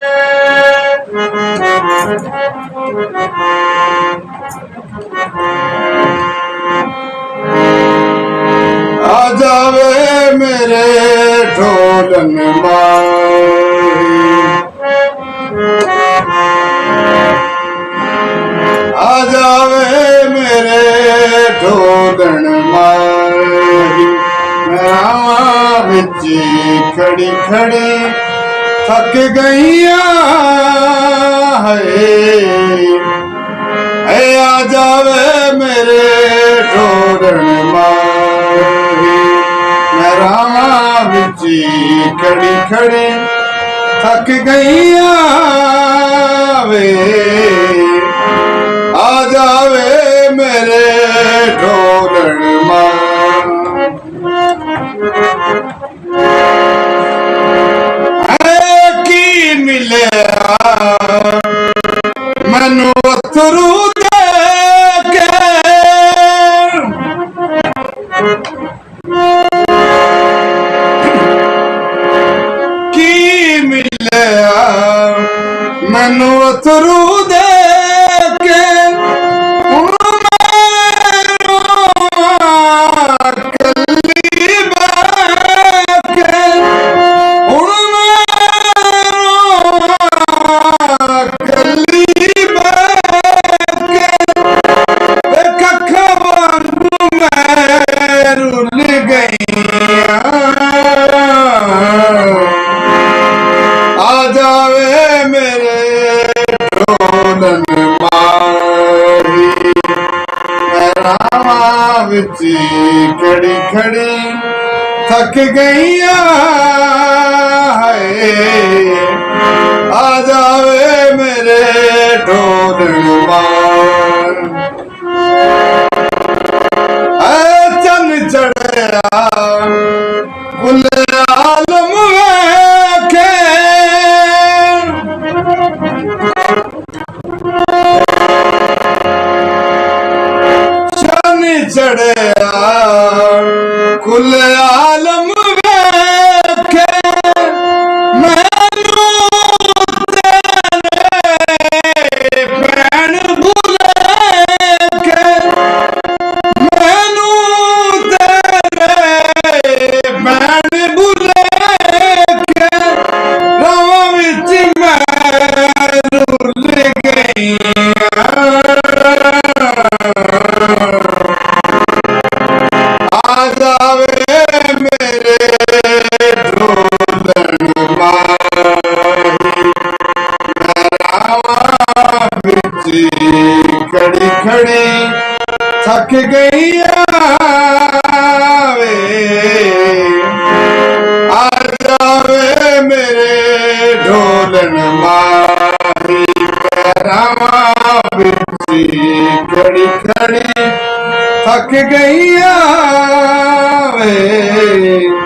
आ जावे मेरे ढोलन माही, आ जावे मेरे ढोलन माही। मैं आवां विच खड़ी खड़ी थक गईया है, आ जावे मेरे ढोलन माही। मैं रावां विच खड़ी खड़ी थक गईया वे, आ जावे मेरे ढोलन की मिले मैनू अथरू दे के, की मिले मैनू अथरू दे के। आ जावे मेरे ढोलन माही। मैं रावां विच खड़ी खड़ी थक गईया है, आ जावे मेरे ढोलन माही। चन चढ़िया कुल आलम वेखे, चन चढ़िया कुल आलम वेखे। मैनू तेरे भैन भुले के, मैनू तेरे भैन भुले के। रावां विच मैं रुल गई, आ जावे मेरे ढोलन माही। मैं रावां विच खड़ी खड़ी थक गईया वे, आ जावे मेरे ढोलन माही। मैं रावां विच खड़ी खड़ी थक गईया वे।